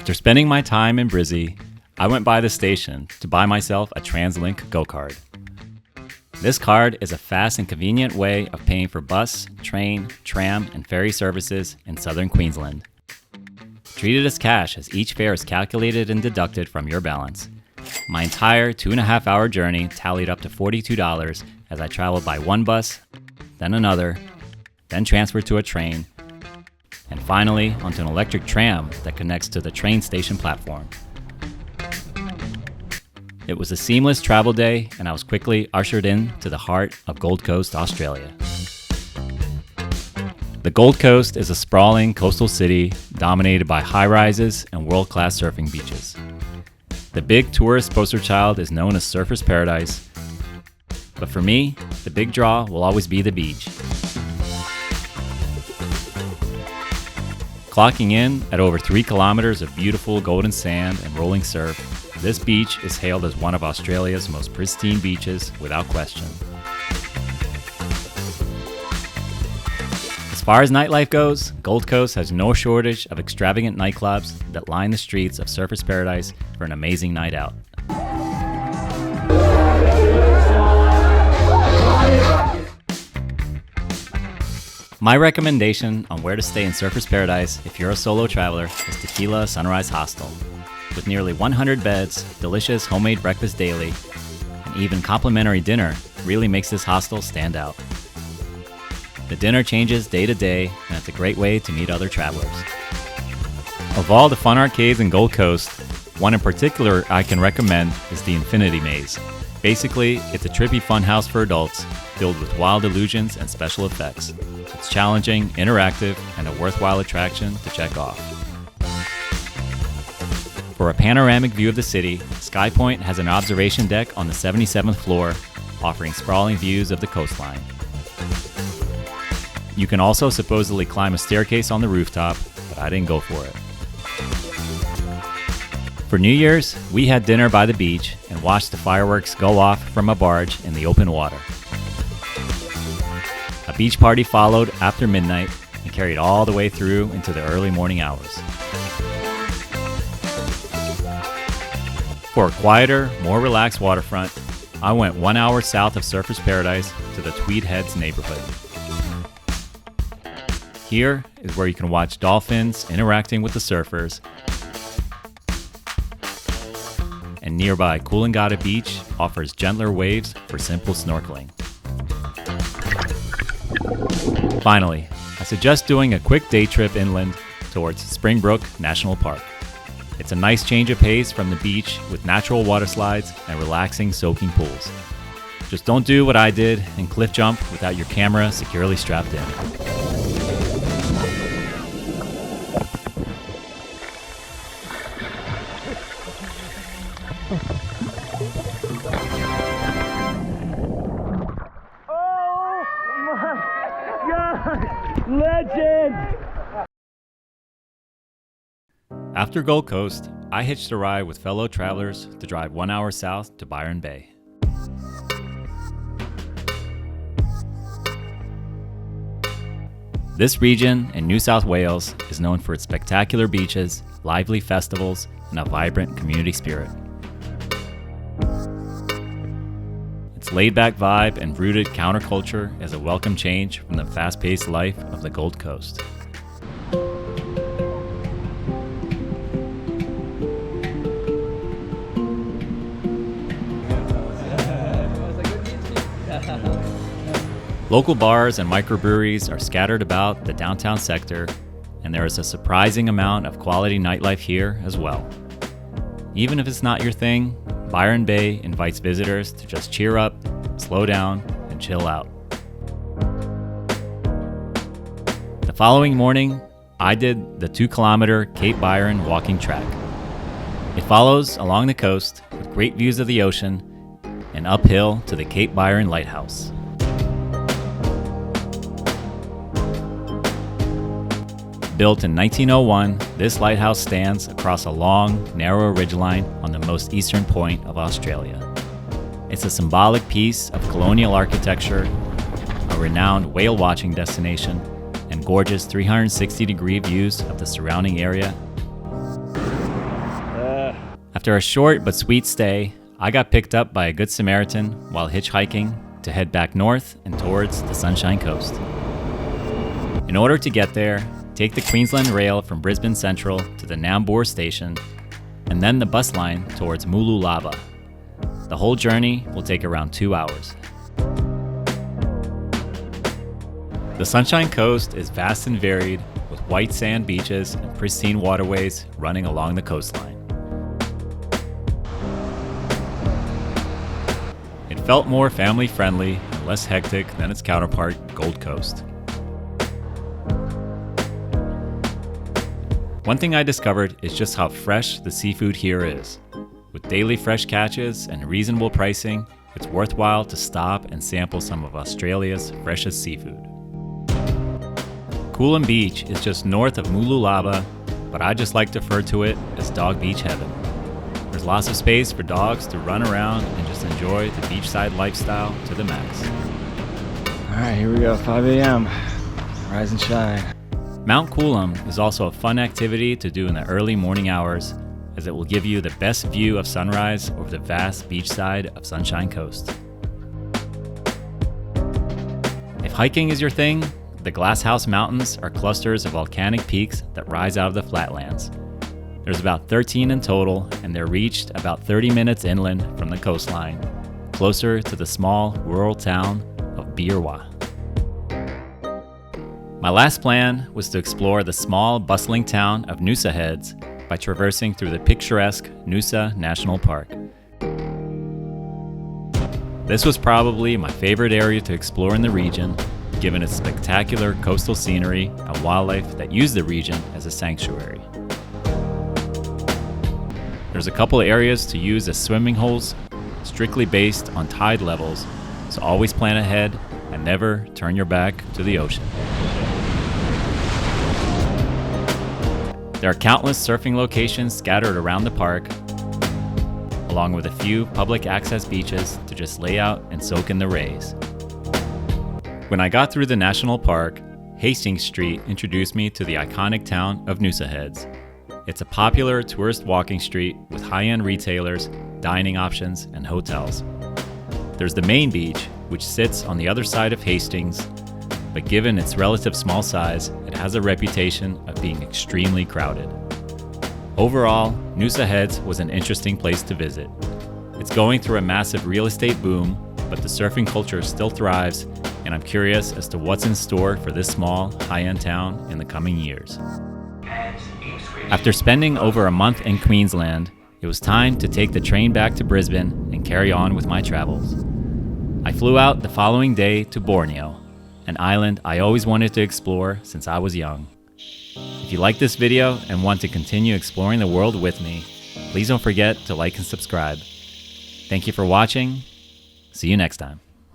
After spending my time in Brizzy, I went by the station to buy myself a TransLink Go card. This card is a fast and convenient way of paying for bus, train, tram, and ferry services in southern Queensland. Treat it as cash, as each fare is calculated and deducted from your balance. My entire 2.5-hour journey tallied up to $42 as I traveled by one bus, then another, then transferred to a train, and finally onto an electric tram that connects to the train station platform. It was a seamless travel day, and I was quickly ushered in to the heart of Gold Coast, Australia. The Gold Coast is a sprawling coastal city dominated by high-rises and world-class surfing beaches. The big tourist poster child is known as Surfer's Paradise, but for me, the big draw will always be the beach. Clocking in at over 3 kilometers of beautiful golden sand and rolling surf, this beach is hailed as one of Australia's most pristine beaches without question. As far as nightlife goes, Gold Coast has no shortage of extravagant nightclubs that line the streets of Surfer's Paradise for an amazing night out. My recommendation on where to stay in Surfer's Paradise if you're a solo traveler is Tequila Sunrise Hostel. With nearly 100 beds, delicious homemade breakfast daily, and even complimentary dinner really makes this hostel stand out. The dinner changes day to day, and it's a great way to meet other travelers. Of all the fun arcades in Gold Coast, one in particular I can recommend is the Infinity Maze. Basically, it's a trippy fun house for adults, filled with wild illusions and special effects. It's challenging, interactive, and a worthwhile attraction to check off. For a panoramic view of the city, Sky Point has an observation deck on the 77th floor, offering sprawling views of the coastline. You can also supposedly climb a staircase on the rooftop, but I didn't go for it. For New Year's, we had dinner by the beach and watched the fireworks go off from a barge in the open water. A beach party followed after midnight and carried all the way through into the early morning hours. For a quieter, more relaxed waterfront, I went 1 hour south of Surfer's Paradise to the Tweed Heads neighborhood. Here is where you can watch dolphins interacting with the surfers, and nearby Coolangatta Beach offers gentler waves for simple snorkeling. Finally, I suggest doing a quick day trip inland towards Springbrook National Park. It's a nice change of pace from the beach with natural water slides and relaxing soaking pools. Just don't do what I did and cliff jump without your camera securely strapped in. Oh my God! Legend! After Gold Coast, I hitched a ride with fellow travelers to drive 1 hour south to Byron Bay. This region in New South Wales is known for its spectacular beaches, lively festivals, and a vibrant community spirit. Its laid-back vibe and rooted counterculture is a welcome change from the fast-paced life of the Gold Coast. Local bars and microbreweries are scattered about the downtown sector, and there is a surprising amount of quality nightlife here as well. Even if it's not your thing, Byron Bay invites visitors to just cheer up, slow down, and chill out. The following morning, I did the 2-kilometer Cape Byron walking track. It follows along the coast with great views of the ocean and uphill to the Cape Byron Lighthouse. Built in 1901, this lighthouse stands across a long, narrow ridgeline on the most eastern point of Australia. It's a symbolic piece of colonial architecture, a renowned whale watching destination, and gorgeous 360-degree views of the surrounding area. After a short but sweet stay, I got picked up by a good Samaritan while hitchhiking to head back north and towards the Sunshine Coast. In order to get there, take the Queensland Rail from Brisbane Central to the Nambour station, and then the bus line towards Mooloolaba. The whole journey will take around 2 hours. The Sunshine Coast is vast and varied, with white sand beaches and pristine waterways running along the coastline. It felt more family-friendly and less hectic than its counterpart, Gold Coast. One thing I discovered is just how fresh the seafood here is. With daily fresh catches and reasonable pricing, it's worthwhile to stop and sample some of Australia's freshest seafood. Coolum Beach is just north of Mooloolaba, but I just like to refer to it as Dog Beach Heaven. There's lots of space for dogs to run around and just enjoy the beachside lifestyle to the max. Alright, here we go, 5 a.m. Rise and shine. Mount Coolum is also a fun activity to do in the early morning hours, as it will give you the best view of sunrise over the vast beach side of Sunshine Coast. If hiking is your thing, the Glass House Mountains are clusters of volcanic peaks that rise out of the flatlands. There's about 13 in total, and they're reached about 30 minutes inland from the coastline, closer to the small rural town of Beerwah. My last plan was to explore the small, bustling town of Noosa Heads by traversing through the picturesque Noosa National Park. This was probably my favorite area to explore in the region, given its spectacular coastal scenery and wildlife that use the region as a sanctuary. There's a couple of areas to use as swimming holes, strictly based on tide levels, so always plan ahead and never turn your back to the ocean. There are countless surfing locations scattered around the park, along with a few public access beaches to just lay out and soak in the rays. When I got through the national park, Hastings Street introduced me to the iconic town of Noosa Heads. It's a popular tourist walking street with high-end retailers, dining options, and hotels. There's the main beach, which sits on the other side of Hastings, but given its relative small size, it has a reputation of being extremely crowded. Overall, Noosa Heads was an interesting place to visit. It's going through a massive real estate boom, but the surfing culture still thrives, and I'm curious as to what's in store for this small, high-end town in the coming years. After spending over a month in Queensland, it was time to take the train back to Brisbane and carry on with my travels. I flew out the following day to Borneo, an island I always wanted to explore since I was young. If you like this video and want to continue exploring the world with me, please don't forget to like and subscribe. Thank you for watching. See you next time.